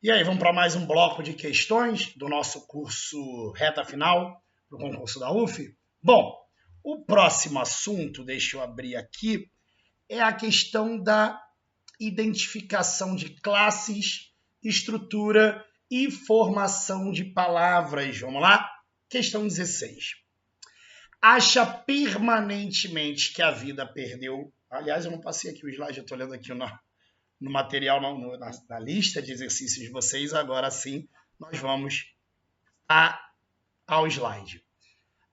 E aí, vamos para mais um bloco de questões do nosso curso reta final do concurso da UF? Bom, o próximo assunto, deixa eu abrir aqui, é a questão da identificação de classes, estrutura e formação de palavras. Vamos lá? Questão 16. Acha permanentemente que a vida perdeu... Aliás, eu não passei aqui o slide, eu estou olhando aqui no material, na lista de exercícios de vocês. Agora sim, nós vamos ao slide.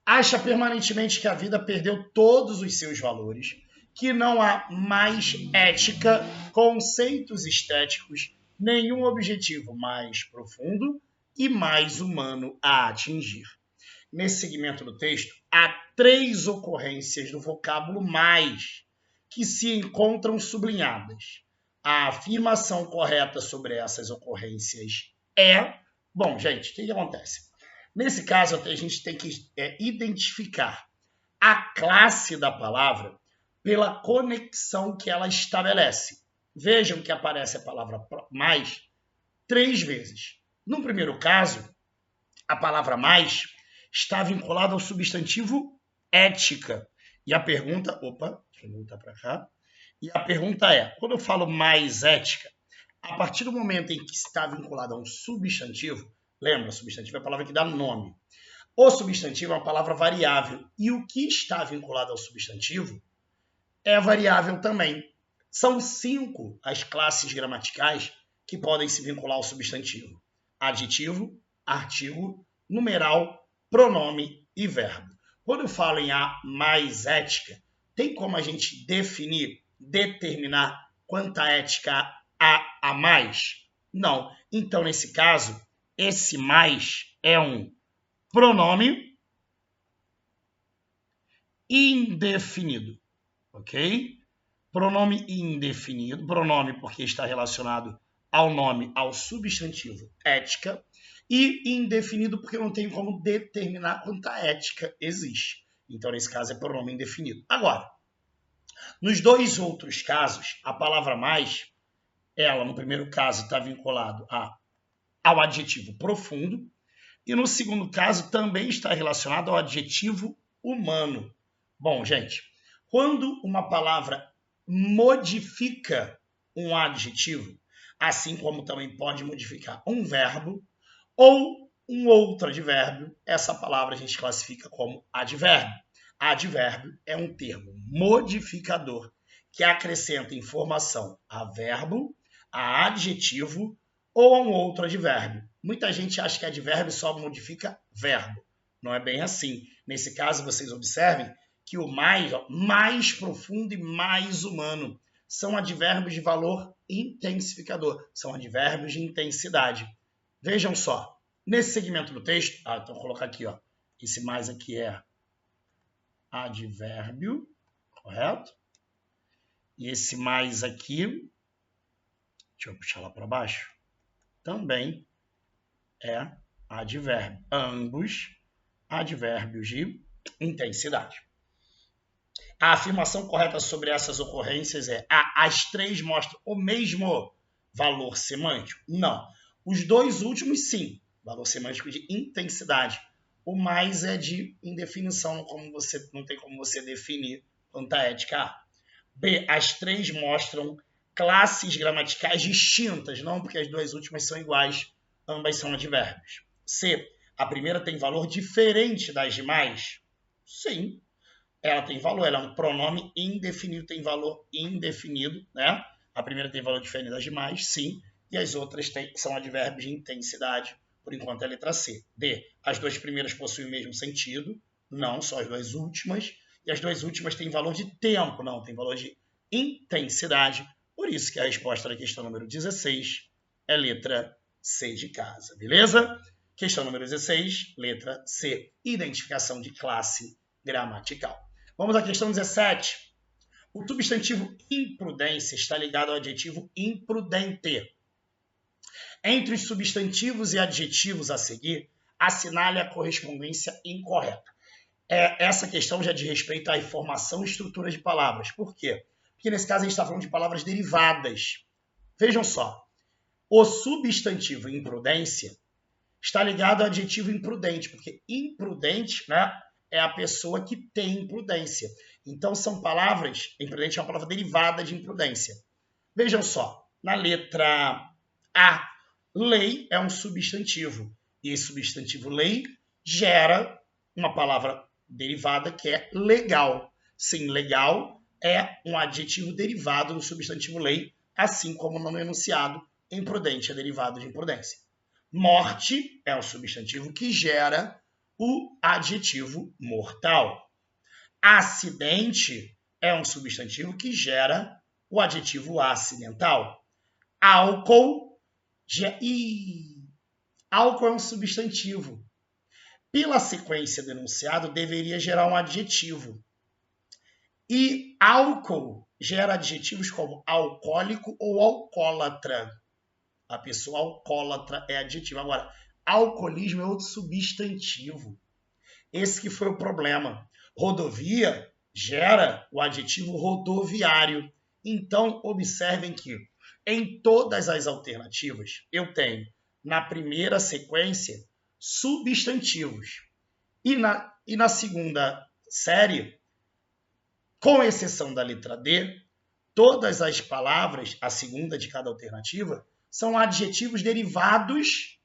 Acha permanentemente que a vida perdeu todos os seus valores, que não há mais ética, conceitos estéticos, nenhum objetivo mais profundo e mais humano a atingir. Nesse segmento do texto, há 3 ocorrências do vocábulo mais que se encontram sublinhadas. A afirmação correta sobre essas ocorrências é... Bom, gente, o que acontece? Nesse caso, a gente tem que identificar a classe da palavra pela conexão que ela estabelece. Vejam que aparece a palavra mais 3 vezes. No primeiro caso, a palavra mais está vinculada ao substantivo ética. E a pergunta... Opa, deixa eu voltar para cá. E a pergunta é, quando eu falo mais ética, a partir do momento em que está vinculado a um substantivo, lembra, substantivo é a palavra que dá nome. O substantivo é uma palavra variável. E o que está vinculado ao substantivo é variável também. São 5 as classes gramaticais que podem se vincular ao substantivo. Adjetivo, artigo, numeral, pronome e verbo. Quando eu falo em a mais ética, tem como a gente determinar quanta ética há a mais? Não. Então, nesse caso, esse mais é um pronome indefinido, ok? Pronome indefinido, pronome porque está relacionado ao nome, ao substantivo ética, e indefinido porque não tem como determinar quanta ética existe. Então, nesse caso, é pronome indefinido. Agora, nos 2 outros casos, a palavra mais, ela, no primeiro caso, está vinculado ao adjetivo profundo, e no segundo caso, também está relacionado ao adjetivo humano. Bom, gente, quando uma palavra modifica um adjetivo, assim como também pode modificar um verbo ou um outro advérbio, essa palavra a gente classifica como advérbio. Advérbio é um termo modificador que acrescenta informação a verbo, a adjetivo ou a um outro advérbio. Muita gente acha que advérbio só modifica verbo. Não é bem assim. Nesse caso, vocês observem que o mais profundo e mais humano são advérbios de valor intensificador, são advérbios de intensidade. Vejam só, nesse segmento do texto, então vou colocar aqui, ó, esse mais aqui é advérbio, correto? E esse mais aqui, deixa eu puxar lá para baixo, também é advérbio. Ambos advérbios de intensidade. A afirmação correta sobre essas ocorrências é as 3 mostram o mesmo valor semântico? Não. Os 2 últimos, sim. Valor semântico de intensidade. O mais é de indefinição, não tem como você definir quanta ética há. B, as 3 mostram classes gramaticais distintas, não porque as 2 últimas são iguais, ambas são advérbios. C, a primeira tem valor diferente das demais? Sim. Ela tem valor, ela é um pronome indefinido, tem valor indefinido, né? A primeira tem valor diferente das demais, sim, e as outras são advérbios de intensidade, por enquanto é a letra C. D, as 2 primeiras possuem o mesmo sentido, não, só as 2 últimas, e as 2 últimas têm valor de tempo, não, tem valor de intensidade, por isso que a resposta da questão número 16 é letra C de casa, beleza? Questão número 16, letra C, identificação de classe gramatical. Vamos à questão 17. O substantivo imprudência está ligado ao adjetivo imprudente. Entre os substantivos e adjetivos a seguir, assinale a correspondência incorreta. Essa questão já diz respeito à informação e estrutura de palavras. Por quê? Porque nesse caso a gente está falando de palavras derivadas. Vejam só. O substantivo imprudência está ligado ao adjetivo imprudente, porque imprudente, né, é a pessoa que tem imprudência. Então, são palavras, imprudente é uma palavra derivada de imprudência. Vejam só, na letra A, lei é um substantivo. E esse substantivo lei gera uma palavra derivada que é legal. Sim, legal é um adjetivo derivado do substantivo lei, assim como no enunciado, imprudente é derivado de imprudência. Morte é um substantivo que gera o adjetivo mortal. Acidente é um substantivo que gera o adjetivo acidental. Álcool, álcool é um substantivo. Pela sequência do enunciado, deveria gerar um adjetivo. E álcool gera adjetivos como alcoólico ou alcoólatra. A pessoa alcoólatra é adjetivo. Agora, alcoolismo é outro substantivo. Esse que foi o problema. Rodovia gera o adjetivo rodoviário. Então, observem que em todas as alternativas eu tenho, na primeira sequência, substantivos. E na segunda série, com exceção da letra D, todas as palavras, a segunda de cada alternativa, são adjetivos derivados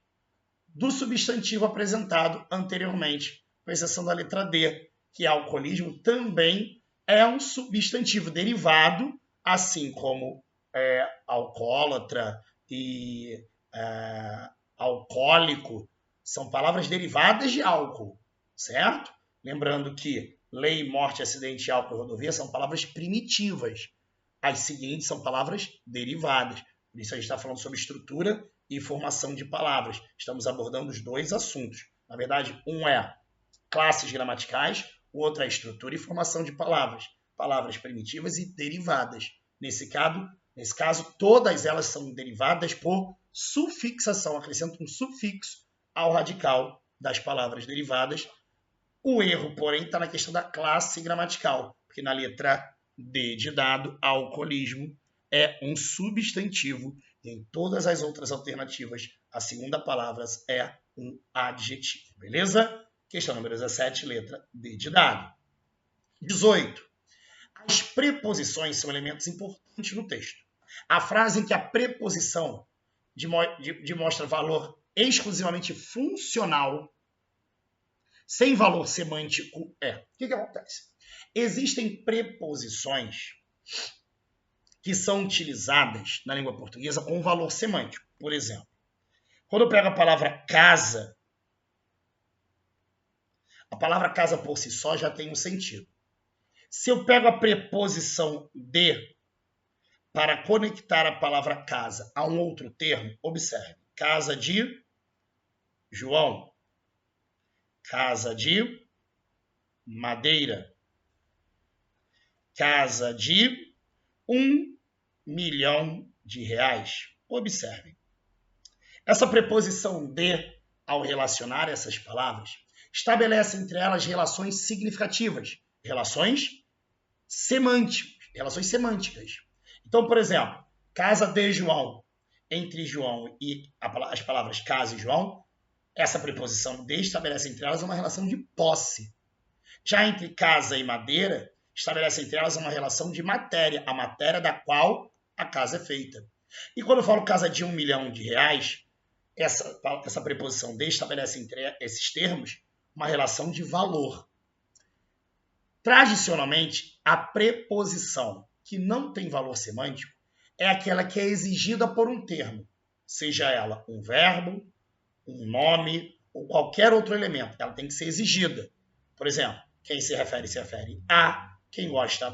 do substantivo apresentado anteriormente, com exceção da letra D, que alcoolismo também é um substantivo derivado, assim como alcoólatra e alcoólico, são palavras derivadas de álcool, certo? Lembrando que lei, morte, acidente, álcool e rodovia são palavras primitivas. As seguintes são palavras derivadas. Por isso a gente está falando sobre estrutura e formação de palavras. Estamos abordando os dois assuntos. Na verdade, um é classes gramaticais, o outro é estrutura e formação de palavras. Palavras primitivas e derivadas. Nesse caso, todas elas são derivadas por sufixação. Acrescenta um sufixo ao radical das palavras derivadas. O erro, porém, está na questão da classe gramatical, porque na letra D de dado, alcoolismo é um substantivo e em todas as outras alternativas, a segunda palavra é um adjetivo. Beleza? Questão número 17, letra D de dado. 18. As preposições são elementos importantes no texto. A frase em que a preposição demonstra valor exclusivamente funcional, sem valor semântico, é. O que acontece? Existem preposições que são utilizadas na língua portuguesa com valor semântico. Por exemplo, quando eu pego a palavra casa, a palavra casa por si só já tem um sentido. Se eu pego a preposição de para conectar a palavra casa a um outro termo, observe. Casa de João. Casa de madeira. Casa de R$1 milhão. Observem. Essa preposição de, ao relacionar essas palavras, estabelece entre elas relações significativas, relações semânticas. Então, por exemplo, casa de João, entre João e as palavras casa e João, essa preposição de estabelece entre elas uma relação de posse. Já entre casa e madeira, estabelece entre elas uma relação de matéria, a matéria da qual a casa é feita. E quando eu falo casa de R$1 milhão, essa preposição de estabelece entre esses termos uma relação de valor. Tradicionalmente, a preposição que não tem valor semântico é aquela que é exigida por um termo, seja ela um verbo, um nome ou qualquer outro elemento. Ela tem que ser exigida. Por exemplo, quem se refere a, quem gosta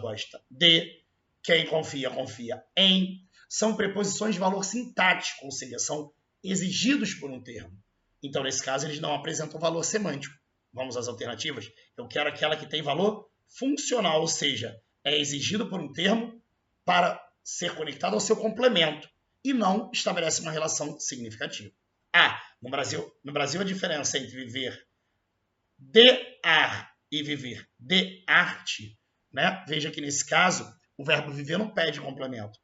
de, quem confia em. São preposições de valor sintático, ou seja, são exigidos por um termo. Então, nesse caso, eles não apresentam valor semântico. Vamos às alternativas? Eu quero aquela que tem valor funcional, ou seja, é exigido por um termo para ser conectado ao seu complemento e não estabelece uma relação significativa. No Brasil a diferença entre viver de ar e viver de arte, né? Veja que nesse caso o verbo viver não pede complemento.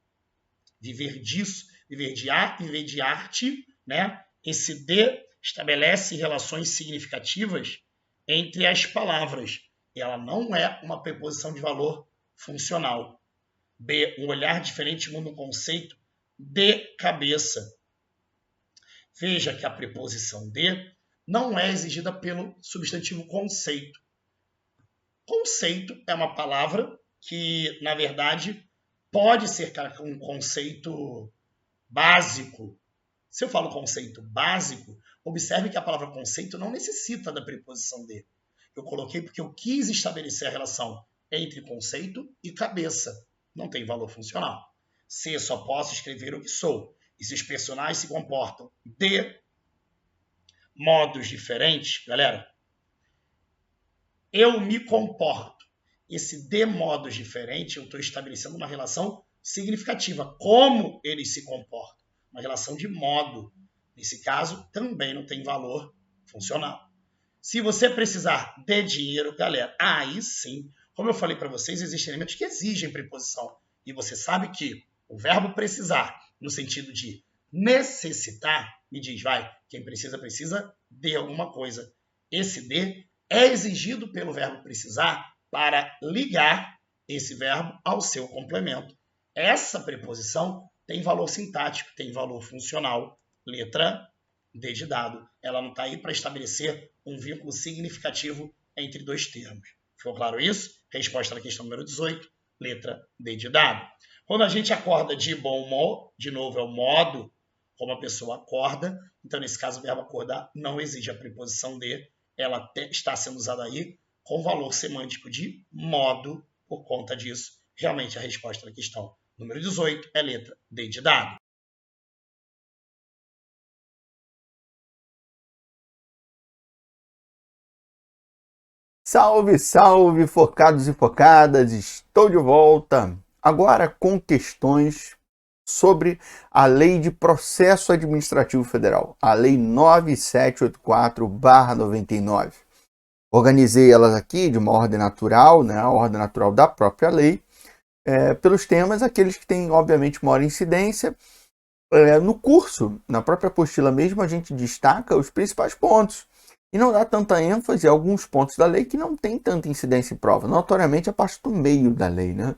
Viver disso viver de arte, né? Esse de estabelece relações significativas entre as palavras. Ela não é uma preposição de valor funcional. B, um olhar diferente muda um conceito de cabeça. Veja que a preposição de não é exigida pelo substantivo conceito. Conceito é uma palavra que, na verdade, pode ser um conceito básico. Se eu falo conceito básico, observe que a palavra conceito não necessita da preposição de. Eu coloquei porque eu quis estabelecer a relação entre conceito e cabeça. Não tem valor funcional. Se só posso escrever o que sou, e se os personagens se comportam de modos diferentes, galera, eu me comporto. Esse de modos diferentes, eu estou estabelecendo uma relação significativa. Como eles se comportam? Uma relação de modo. Nesse caso, também não tem valor funcional. Se você precisar de dinheiro, galera, aí sim, como eu falei para vocês, existem elementos que exigem preposição. E você sabe que o verbo precisar, no sentido de necessitar, me diz, vai, quem precisa, precisa de alguma coisa. Esse de é exigido pelo verbo precisar para ligar esse verbo ao seu complemento. Essa preposição tem valor sintático, tem valor funcional. Letra D de dado. Ela não está aí para estabelecer um vínculo significativo entre dois termos. Ficou claro isso? Resposta na questão número 18, letra D de dado. Quando a gente acorda de bom humor, de novo é o modo como a pessoa acorda. Então, nesse caso, o verbo acordar não exige a preposição de. Ela está sendo usada aí com valor semântico de modo. Por conta disso, realmente a resposta da questão número 18 é letra D de dado. Salve, salve, focados e focadas! Estou de volta agora com questões sobre a Lei de Processo Administrativo Federal, a Lei 9784/99. Organizei elas aqui de uma ordem natural, né, a ordem natural da própria lei, pelos temas, aqueles que têm, obviamente, maior incidência. No curso, na própria apostila mesmo, a gente destaca os principais pontos. E não dá tanta ênfase a alguns pontos da lei que não tem tanta incidência em prova. Notoriamente a parte do meio da lei, né?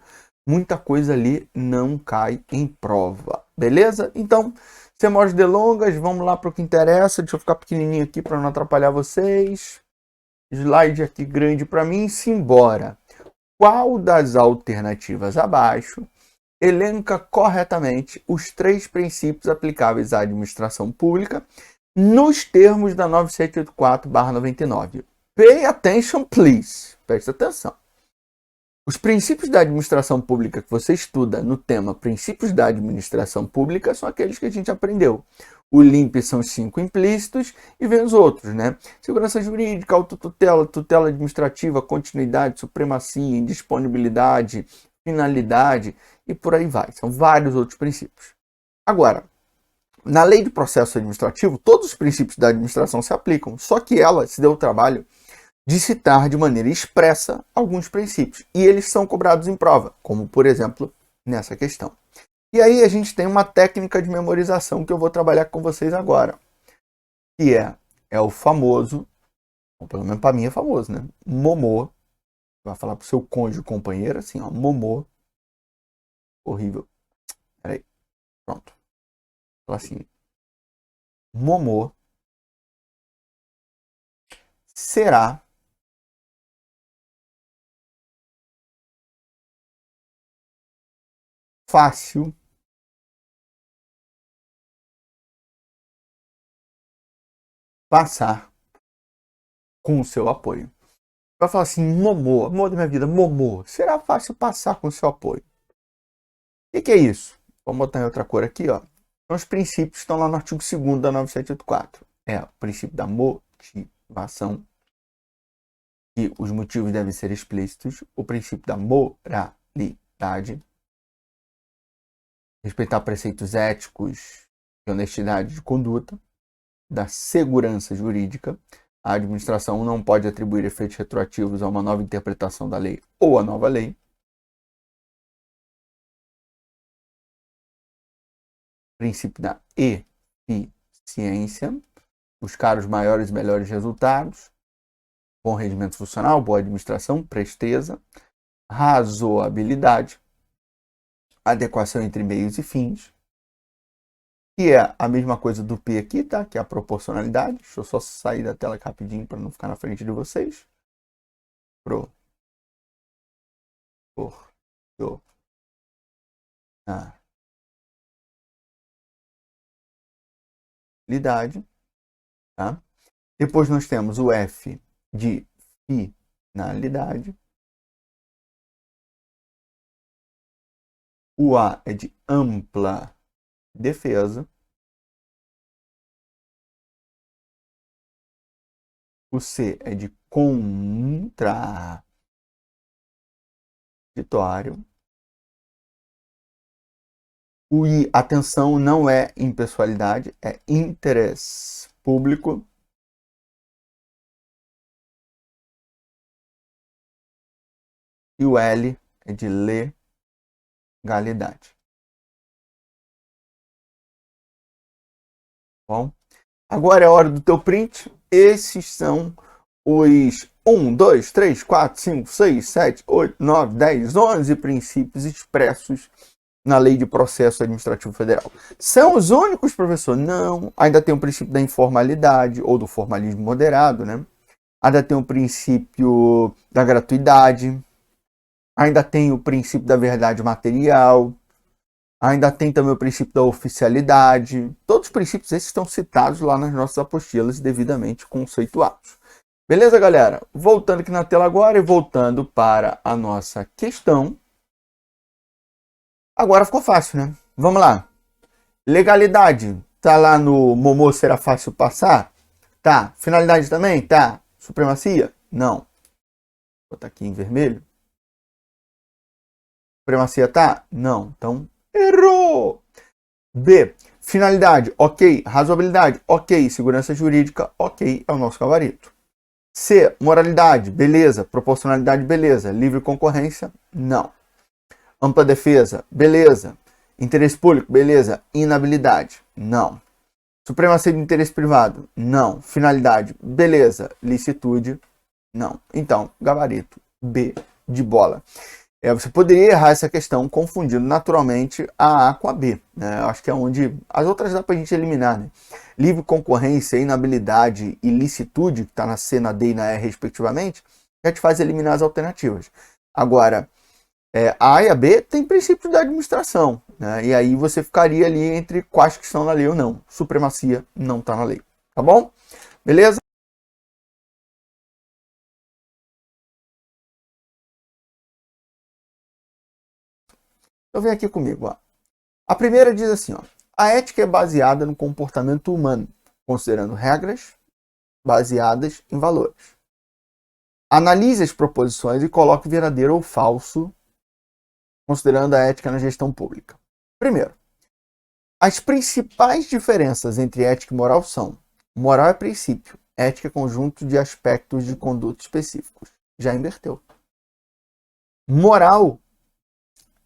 Muita coisa ali não cai em prova. Beleza? Então, sem mais delongas, vamos lá para o que interessa. Deixa eu ficar pequenininho aqui para não atrapalhar vocês. Slide aqui grande para mim. Simbora. Qual das alternativas abaixo elenca corretamente os 3 princípios aplicáveis à administração pública nos termos da 9784/99. Pay attention, please. Preste atenção. Os princípios da administração pública que você estuda no tema Princípios da Administração Pública são aqueles que a gente aprendeu. O LIMP são os 5 implícitos e vem os outros, né? Segurança jurídica, autotutela, tutela administrativa, continuidade, supremacia, indisponibilidade, finalidade e por aí vai. São vários outros princípios. Agora, na lei de processo administrativo, todos os princípios da administração se aplicam, só que ela se deu o trabalho de citar de maneira expressa alguns princípios, e eles são cobrados em prova, como, por exemplo, nessa questão. E aí a gente tem uma técnica de memorização que eu vou trabalhar com vocês agora, que é o famoso, ou pelo menos para mim é famoso, né? Momô. Vai falar pro seu cônjuge, companheiro, assim, ó, momô. Horrível. Peraí. Pronto. Assim, momô será fácil passar com o seu apoio. Vai falar assim, momô, amor da minha vida, momô, será fácil passar com o seu apoio. O que é isso? Vamos botar em outra cor aqui, ó. Então, os princípios estão lá no artigo 2º da 9784. É o princípio da motivação, que os motivos devem ser explícitos. O princípio da moralidade, respeitar preceitos éticos e honestidade de conduta. Da segurança jurídica, a administração não pode atribuir efeitos retroativos a uma nova interpretação da lei ou a nova lei. princípio da eficiência, buscar os maiores e melhores resultados, bom rendimento funcional, boa administração, presteza, razoabilidade, adequação entre meios e fins, que é a mesma coisa do P aqui, tá? Que é a proporcionalidade. Deixa eu só sair da tela rapidinho para não ficar na frente de vocês. Proporcionalidade, tá? Depois nós temos o F de finalidade. O A é de ampla defesa. O C é de contraditório. O I, atenção, não é impessoalidade, é interesse público. E o L é de legalidade. Bom, agora é a hora do teu print. Esses são os 1, 2, 3, 4, 5, 6, 7, 8, 9, 10, 11 princípios expressos na Lei de Processo Administrativo Federal. São os únicos, professor? Não. Ainda tem o princípio da informalidade ou do formalismo moderado, né? Ainda tem o princípio da gratuidade. Ainda tem o princípio da verdade material. Ainda tem também o princípio da oficialidade. Todos os princípios esses estão citados lá nas nossas apostilas devidamente conceituados. Beleza, galera? Voltando aqui na tela agora e voltando para a nossa questão. Agora ficou fácil, né? Vamos lá. Legalidade. Tá lá no Momô será fácil passar? Tá. Finalidade também? Tá. Supremacia? Não. Vou botar aqui em vermelho. Supremacia tá? Não. Então, errou! B. Finalidade, ok. Razoabilidade, ok. Segurança jurídica, ok. É o nosso gabarito. C. Moralidade, beleza. Proporcionalidade, beleza. Livre concorrência, não. Ampla defesa, beleza. Interesse público, beleza. Inabilidade, não. Supremacia de interesse privado, não. Finalidade, beleza. Licitude, não. Então, gabarito B de bola. Você poderia errar essa questão confundindo naturalmente a A com a B, né? Acho que é onde as outras dá para a gente eliminar, né? Livre concorrência, inabilidade e licitude, que está na C, na D e na E respectivamente, já te faz eliminar as alternativas. Agora, a A e a B tem princípios da administração, né? E aí você ficaria ali entre quais que estão na lei ou não. Supremacia não está na lei, tá bom? Beleza? Então vem aqui comigo, ó. A primeira diz assim, ó: a ética é baseada no comportamento humano, considerando regras baseadas em valores. Analise as proposições e coloque verdadeiro ou falso, considerando a ética na gestão pública. Primeiro, as principais diferenças entre ética e moral são: moral é princípio, ética é conjunto de aspectos de conduta específicos. Já inverteu. Moral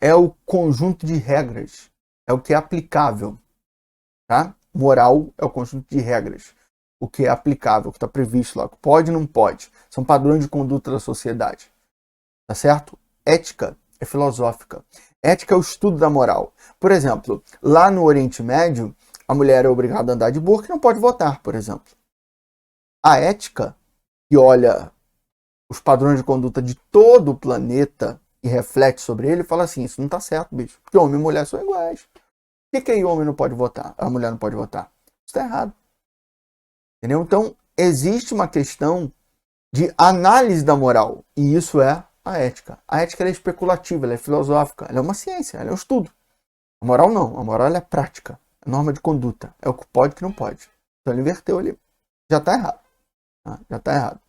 é o conjunto de regras, é o que é aplicável, tá? Moral é o conjunto de regras, o que é aplicável, o que está previsto lá, pode e não pode, são padrões de conduta da sociedade, tá certo? Ética é filosófica, ética é o estudo da moral. Por exemplo, lá no Oriente Médio, a mulher é obrigada a andar de burca e não pode votar, por exemplo. A ética, que olha os padrões de conduta de todo o planeta e reflete sobre ele, fala assim: isso não tá certo, bicho, porque homem e mulher são iguais. Por que aí o homem não pode votar, a mulher não pode votar? Isso tá errado. Entendeu? Então, existe uma questão de análise da moral, e isso é a ética. A ética ela é especulativa, ela é filosófica, ela é uma ciência, ela é um estudo. A moral não, a moral ela é prática, é norma de conduta, é o que pode e o que não pode. Então ele inverteu ali. Já tá errado. Tá? Já tá errado.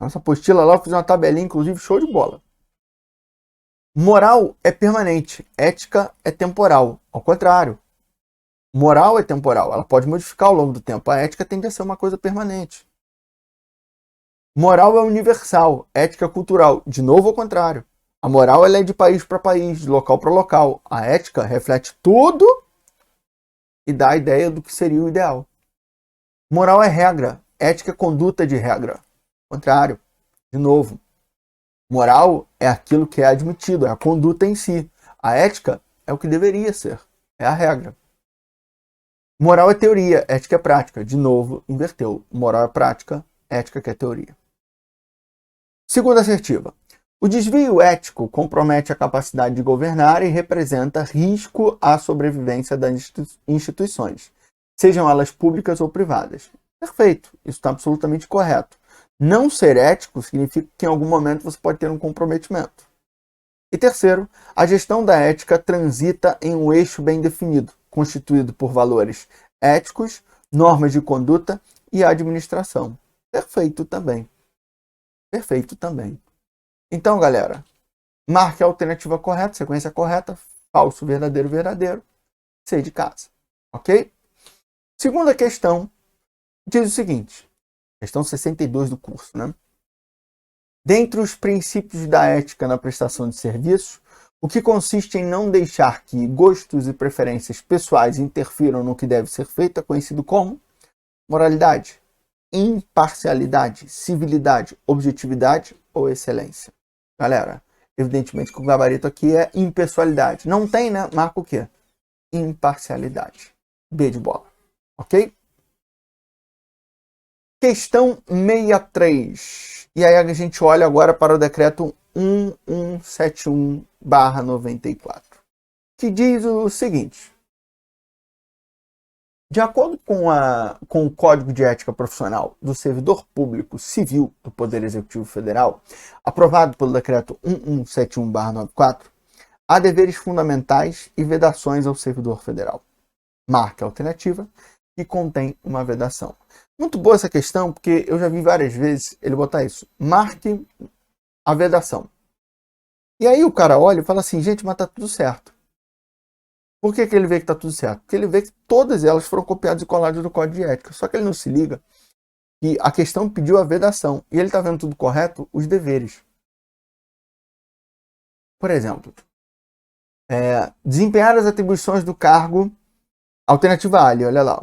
Nossa apostila lá, eu fiz uma tabelinha, inclusive, show de bola. Moral é permanente, ética é temporal. Ao contrário, moral é temporal, ela pode modificar ao longo do tempo. A ética tende a ser uma coisa permanente. Moral é universal, ética é cultural. De novo, ao contrário. A moral ela é de país para país, de local para local. A ética reflete tudo e dá a ideia do que seria o ideal. Moral é regra, ética é conduta de regra. Contrário, de novo, moral é aquilo que é admitido, é a conduta em si. A ética é o que deveria ser, é a regra. Moral é teoria, ética é prática. De novo, inverteu. Moral é prática, ética que é teoria. Segunda assertiva. O desvio ético compromete a capacidade de governar e representa risco à sobrevivência das instituições, sejam elas públicas ou privadas. Perfeito, isso está absolutamente correto. Não ser ético significa que em algum momento você pode ter um comprometimento. E terceiro, a gestão da ética transita em um eixo bem definido, constituído por valores éticos, normas de conduta e administração. Perfeito também. Perfeito também. Então, galera, marque a alternativa correta, sequência correta, falso, verdadeiro, verdadeiro, sair de casa. Ok? Segunda questão diz o seguinte, questão 62 do curso, né? Dentre os princípios da ética na prestação de serviços, o que consiste em não deixar que gostos e preferências pessoais interfiram no que deve ser feito é conhecido como moralidade, imparcialidade, civilidade, objetividade ou excelência. Galera, evidentemente que o gabarito aqui é impessoalidade. Não tem, né? Marca o quê? Imparcialidade. B de bola. Ok? Questão 63. E aí a gente olha agora para o decreto 1171/94, que diz o seguinte. De acordo com o Código de Ética Profissional do Servidor Público Civil do Poder Executivo Federal, aprovado pelo Decreto 1171/94, há deveres fundamentais e vedações ao servidor federal. Marque a alternativa que contém uma vedação. Muito boa essa questão, porque eu já vi várias vezes ele botar isso. Marque a vedação. E aí o cara olha e fala assim, gente, mas tá tudo certo. Por que ele vê que está tudo certo? Porque ele vê que todas elas foram copiadas e coladas do Código de Ética. Só que ele não se liga que a questão pediu a vedação. E ele está vendo tudo correto, os deveres. Por exemplo, desempenhar as atribuições do cargo, alternativa A, olha lá.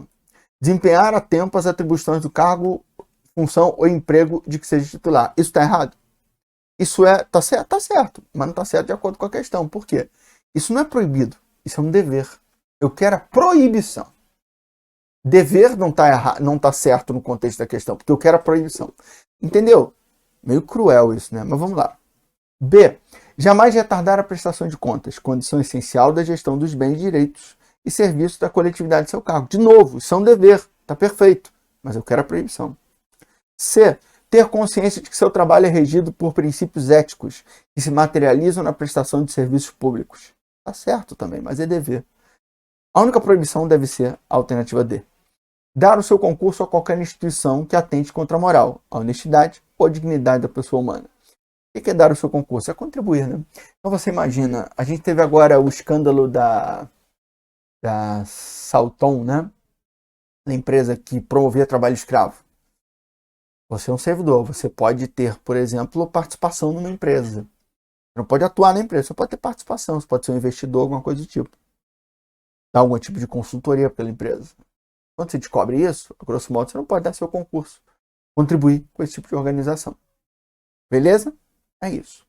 Desempenhar a tempo as atribuições do cargo, função ou emprego de que seja titular. Isso está errado? Isso tá certo? Tá certo, mas não está certo de acordo com a questão. Por quê? Isso não é proibido. Isso é um dever. Eu quero a proibição. Dever não tá certo no contexto da questão, porque eu quero a proibição. Entendeu? Meio cruel isso, né? Mas vamos lá. B. Jamais retardar a prestação de contas, condição essencial da gestão dos bens, direitos e serviços da coletividade de seu cargo. De novo, isso é um dever. Tá perfeito. Mas eu quero a proibição. C. Ter consciência de que seu trabalho é regido por princípios éticos que se materializam na prestação de serviços públicos. Tá certo também, mas é dever. A única proibição deve ser a alternativa D. Dar o seu concurso a qualquer instituição que atente contra a moral, a honestidade ou a dignidade da pessoa humana. O que é dar o seu concurso? É contribuir, né? Então você imagina, a gente teve agora o escândalo da Salton, né? Da empresa que promovia trabalho escravo. Você é um servidor, você pode ter, por exemplo, participação numa empresa. Você não pode atuar na empresa, você pode ter participação, você pode ser um investidor, alguma coisa do tipo. Dar algum tipo de consultoria pela empresa. Quando você descobre isso, a grosso modo, você não pode dar seu concurso. Contribuir com esse tipo de organização. Beleza? É isso.